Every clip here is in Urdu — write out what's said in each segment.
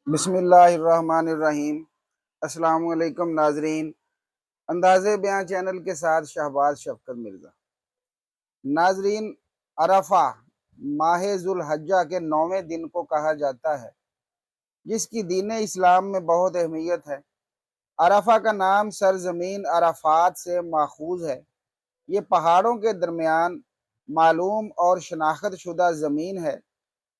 بسم اللہ الرحمن الرحیم۔ السلام علیکم ناظرین، انداز بیان چینل کے ساتھ شہباز شفقت مرزا۔ ناظرین، عرفہ ماہ ذوالحجہ کے 9ویں دن کو کہا جاتا ہے، جس کی دین اسلام میں بہت اہمیت ہے۔ عرفہ کا نام سرزمین عرفات سے ماخوذ ہے۔ یہ پہاڑوں کے درمیان معلوم اور شناخت شدہ زمین ہے،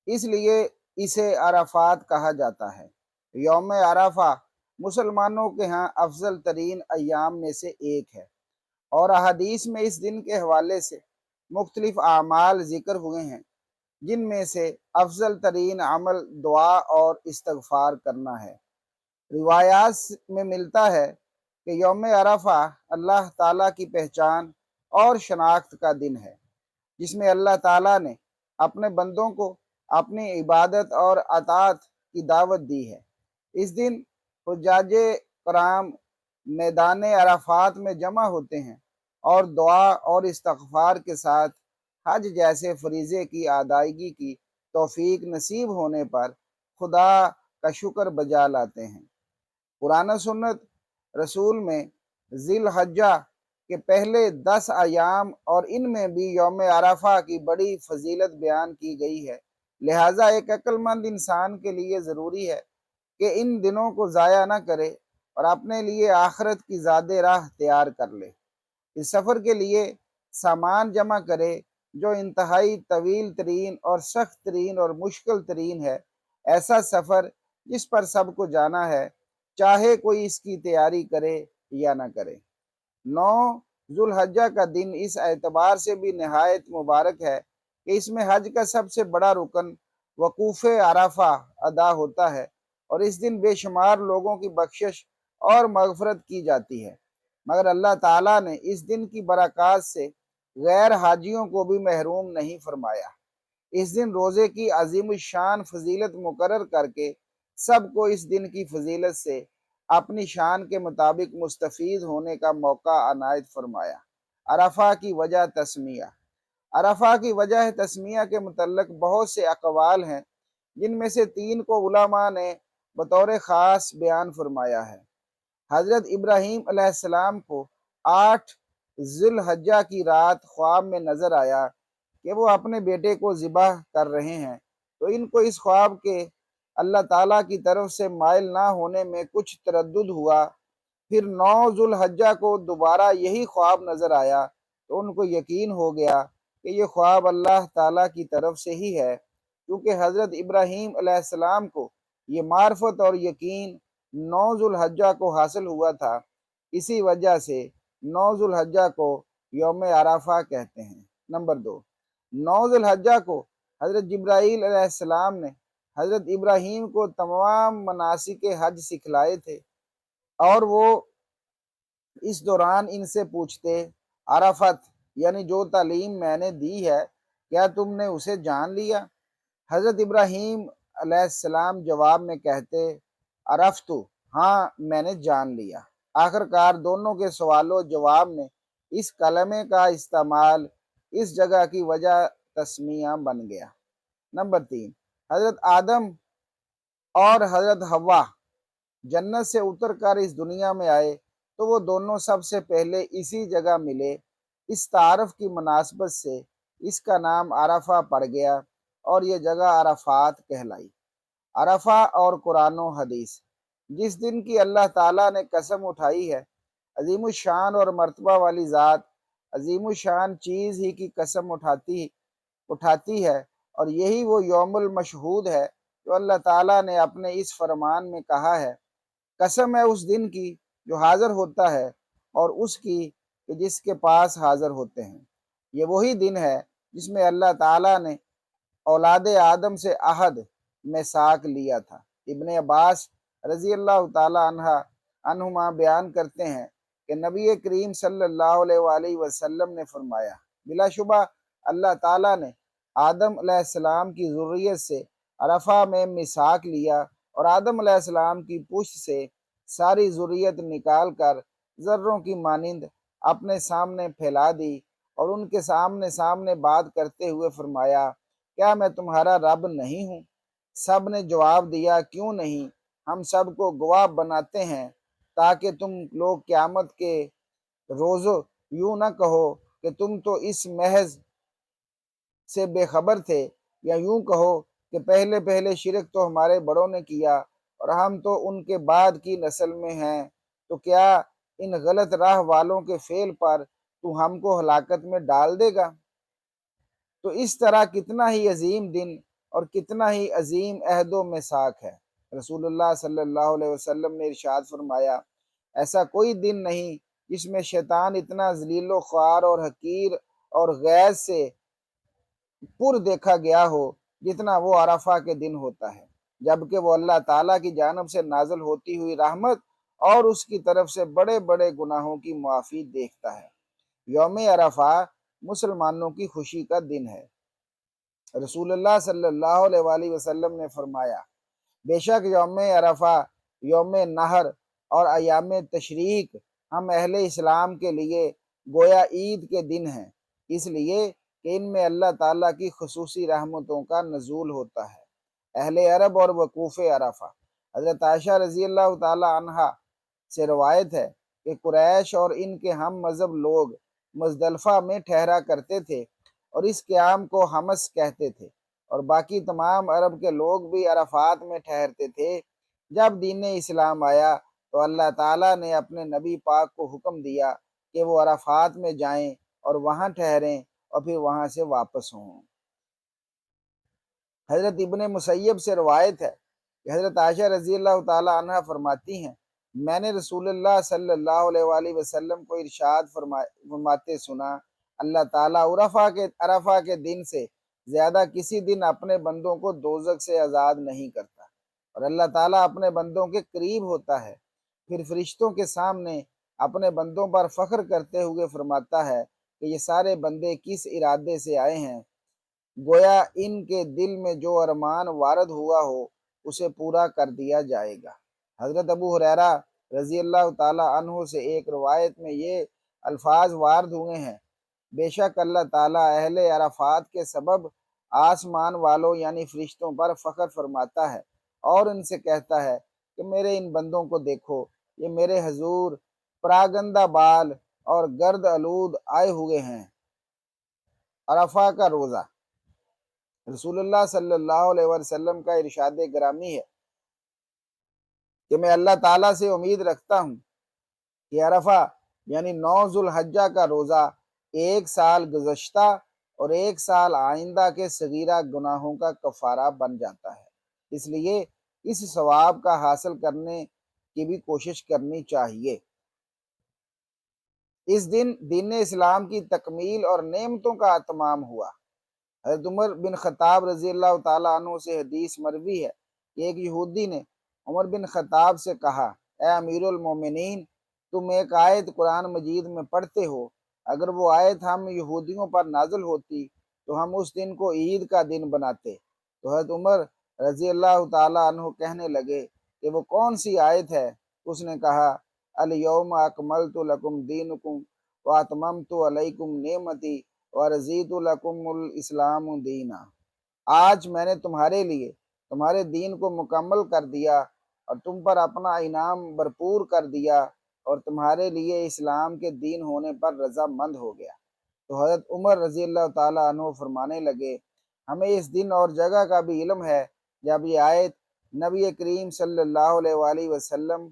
اس لیے اسے عرفات کہا جاتا ہے۔ یوم عرفہ مسلمانوں کے ہاں افضل ترین ایام میں سے ایک ہے، اور احادیث میں اس دن کے حوالے سے مختلف اعمال ذکر ہوئے ہیں، جن میں سے افضل ترین عمل دعا اور استغفار کرنا ہے۔ روایات میں ملتا ہے کہ یوم عرفہ اللہ تعالیٰ کی پہچان اور شناخت کا دن ہے، جس میں اللہ تعالیٰ نے اپنے بندوں کو اپنی عبادت اور اطاعت کی دعوت دی ہے۔ اس دن حجاج کرام میدان عرفات میں جمع ہوتے ہیں اور دعا اور استغفار کے ساتھ حج جیسے فریضے کی ادائیگی کی توفیق نصیب ہونے پر خدا کا شکر بجا لاتے ہیں۔ قرآن و سنت رسول میں ذی الحجہ کے پہلے 10 ایام اور ان میں بھی یوم عرفہ کی بڑی فضیلت بیان کی گئی ہے، لہٰذا ایک عقل مند انسان کے لیے ضروری ہے کہ ان دنوں کو ضائع نہ کرے اور اپنے لیے آخرت کی زاد راہ تیار کر لے۔ اس سفر کے لیے سامان جمع کرے جو انتہائی طویل ترین اور سخت ترین اور مشکل ترین ہے، ایسا سفر جس پر سب کو جانا ہے، چاہے کوئی اس کی تیاری کرے یا نہ کرے۔ 9 ذوالحجہ کا دن اس اعتبار سے بھی نہایت مبارک ہے کہ اس میں حج کا سب سے بڑا رکن وقوف عرفہ ادا ہوتا ہے، اور اس دن بے شمار لوگوں کی بخشش اور مغفرت کی جاتی ہے، مگر اللہ تعالیٰ نے اس دن کی برکات سے غیر حاجیوں کو بھی محروم نہیں فرمایا۔ اس دن روزے کی عظیم الشان فضیلت مقرر کر کے سب کو اس دن کی فضیلت سے اپنی شان کے مطابق مستفید ہونے کا موقع عنایت فرمایا۔ عرفہ کی وجہ تسمیہ۔ عرفہ کی وجہ تسمیہ کے متعلق بہت سے اقوال ہیں، جن میں سے 3 کو علماء نے بطور خاص بیان فرمایا ہے۔ حضرت ابراہیم علیہ السلام کو 8 ذی الحجہ کی رات خواب میں نظر آیا کہ وہ اپنے بیٹے کو ذبح کر رہے ہیں، تو ان کو اس خواب کے اللہ تعالیٰ کی طرف سے مائل نہ ہونے میں کچھ تردد ہوا۔ پھر 9 ذوالحجہ کو دوبارہ یہی خواب نظر آیا تو ان کو یقین ہو گیا کہ یہ خواب اللہ تعالیٰ کی طرف سے ہی ہے، کیونکہ حضرت ابراہیم علیہ السلام کو یہ معرفت اور یقین 9 ذوالحجہ کو حاصل ہوا تھا، اسی وجہ سے 9 ذوالحجہ کو یوم عرفہ کہتے ہیں۔ نمبر 2، 9 ذوالحجہ کو حضرت جبرائیل علیہ السلام نے حضرت ابراہیم کو تمام مناسک حج سکھلائے تھے، اور وہ اس دوران ان سے پوچھتے، عرفت یعنی جو تعلیم میں نے دی ہے، کیا تم نے اسے جان لیا؟ حضرت ابراہیم علیہ السلام جواب میں کہتے، عرفتو، ہاں میں نے جان لیا۔ آخر کار دونوں کے سوال و جواب میں اس کلمے کا استعمال اس جگہ کی وجہ تسمیہ بن گیا۔ نمبر 3، حضرت آدم اور حضرت حوا جنت سے اتر کر اس دنیا میں آئے تو وہ دونوں سب سے پہلے اسی جگہ ملے۔ اس تعارف کی مناسبت سے اس کا نام عرفہ پڑ گیا اور یہ جگہ عرفات کہلائی۔ عرفہ اور قرآن و حدیث۔ جس دن کی اللہ تعالیٰ نے قسم اٹھائی ہے، عظیم الشان اور مرتبہ والی ذات عظیم الشان چیز ہی کی قسم اٹھاتی ہے، اور یہی وہ یوم المشہود ہے جو اللہ تعالیٰ نے اپنے اس فرمان میں کہا ہے، قسم ہے اس دن کی جو حاضر ہوتا ہے اور اس کی کہ جس کے پاس حاضر ہوتے ہیں۔ یہ وہی دن ہے جس میں اللہ تعالیٰ نے اولاد آدم سے عہد میثاق لیا تھا۔ ابن عباس رضی اللہ تعالیٰ عنہما بیان کرتے ہیں کہ نبی کریم صلی اللہ علیہ وآلہ وسلم نے فرمایا، بلا شبہ اللہ تعالیٰ نے آدم علیہ السلام کی ذریت سے عرفہ میں میثاق لیا، اور آدم علیہ السلام کی پشت سے ساری ذریت نکال کر ذروں کی مانند اپنے سامنے پھیلا دی، اور ان کے سامنے بات کرتے ہوئے فرمایا، کیا میں تمہارا رب نہیں ہوں؟ سب نے جواب دیا کیوں نہیں، ہم سب کو گواہ بناتے ہیں تاکہ تم لوگ قیامت کے روز یوں نہ کہو کہ تم تو اس محض سے بے خبر تھے، یا یوں کہو کہ پہلے پہلے شرک تو ہمارے بڑوں نے کیا اور ہم تو ان کے بعد کی نسل میں ہیں، تو کیا ان غلط راہ والوں کے فعل پر تو ہم کو ہلاکت میں ڈال دے گا؟ تو اس طرح کتنا ہی عظیم دن اور کتنا ہی عظیم عہد و میثاق ہے۔ رسول اللہ صلی اللہ علیہ وسلم نے ارشاد فرمایا، ایسا کوئی دن نہیں جس میں شیطان اتنا ذلیل و خوار اور حقیر اور غیظ سے پر دیکھا گیا ہو جتنا وہ عرفہ کے دن ہوتا ہے، جبکہ وہ اللہ تعالیٰ کی جانب سے نازل ہوتی ہوئی رحمت اور اس کی طرف سے بڑے بڑے گناہوں کی معافی دیکھتا ہے۔ یوم عرفہ مسلمانوں کی خوشی کا دن ہے۔ رسول اللہ صلی اللہ علیہ وآلہ وسلم نے فرمایا، بے شک یوم عرفہ، یوم نحر اور ایام تشریق ہم اہل اسلام کے لیے گویا عید کے دن ہیں، اس لیے کہ ان میں اللہ تعالیٰ کی خصوصی رحمتوں کا نزول ہوتا ہے۔ اہل عرب اور وقوف عرفہ، حضرت عائشہ رضی اللہ تعالی عنہا سے روایت ہے کہ قریش اور ان کے ہم مذہب لوگ مزدلفہ میں ٹھہرا کرتے تھے اور اس قیام کو حمس کہتے تھے، اور باقی تمام عرب کے لوگ بھی عرفات میں ٹھہرتے تھے۔ جب دین اسلام آیا تو اللہ تعالیٰ نے اپنے نبی پاک کو حکم دیا کہ وہ عرفات میں جائیں اور وہاں ٹھہریں اور پھر وہاں سے واپس ہوں۔ حضرت ابن مسیب سے روایت ہے کہ حضرت عائشہ رضی اللہ تعالی عنہ فرماتی ہیں، میں نے رسول اللہ صلی اللہ علیہ وآلہ وسلم کو ارشاد فرماتے سنا، اللہ تعالیٰ عرفہ کے دن سے زیادہ کسی دن اپنے بندوں کو دوزخ سے آزاد نہیں کرتا، اور اللہ تعالیٰ اپنے بندوں کے قریب ہوتا ہے، پھر فرشتوں کے سامنے اپنے بندوں پر فخر کرتے ہوئے فرماتا ہے کہ یہ سارے بندے کس ارادے سے آئے ہیں، گویا ان کے دل میں جو ارمان وارد ہوا ہو اسے پورا کر دیا جائے گا۔ حضرت ابو ہریرہ رضی اللہ تعالی عنہ سے ایک روایت میں یہ الفاظ وارد ہوئے ہیں، بے شک اللہ تعالیٰ اہل عرفات کے سبب آسمان والوں یعنی فرشتوں پر فخر فرماتا ہے اور ان سے کہتا ہے کہ میرے ان بندوں کو دیکھو، یہ میرے حضور پراگندہ بال اور گرد آلود آئے ہوئے ہیں۔ عرفہ کا روزہ، رسول اللہ صلی اللہ علیہ وسلم کا ارشاد گرامی ہے کہ میں اللہ تعالیٰ سے امید رکھتا ہوں کہ عرفہ یعنی 9 ذوالحجہ کا روزہ 1 سال گزشتہ اور 1 سال آئندہ کے صغیرہ گناہوں کا کفارہ بن جاتا ہے، اس لیے اس ثواب کا حاصل کرنے کی بھی کوشش کرنی چاہیے۔ اس دن دین اسلام کی تکمیل اور نعمتوں کا اتمام ہوا۔ حضرت عمر بن خطاب رضی اللہ تعالیٰ عنہ سے حدیث مروی ہے کہ ایک یہودی نے عمر بن خطاب سے کہا، اے امیر المومنین، تم ایک آیت قرآن مجید میں پڑھتے ہو، اگر وہ آیت ہم یہودیوں پر نازل ہوتی تو ہم اس دن کو عید کا دن بناتے۔ تو حضرت عمر رضی اللہ تعالیٰ عنہ کہنے لگے کہ وہ کون سی آیت ہے؟ اس نے کہا، الیوم اکملت لکم دینکم واتممت علیکم نعمتی ورضیت لکم الاسلام دینا۔ آج میں نے تمہارے لیے تمہارے دین کو مکمل کر دیا اور تم پر اپنا انعام بھرپور کر دیا اور تمہارے لیے اسلام کے دین ہونے پر رضا مند ہو گیا۔ تو حضرت عمر رضی اللہ تعالیٰ عنہ فرمانے لگے، ہمیں اس دن اور جگہ کا بھی علم ہے جب یہ آیت نبی کریم صلی اللہ علیہ وآلہ وسلم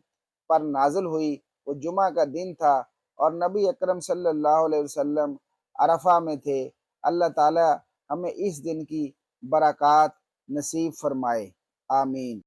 پر نازل ہوئی، وہ جمعہ کا دن تھا اور نبی اکرم صلی اللہ علیہ وسلم عرفہ میں تھے۔ اللہ تعالی ہمیں اس دن کی برکات نصیب فرمائے، آمین۔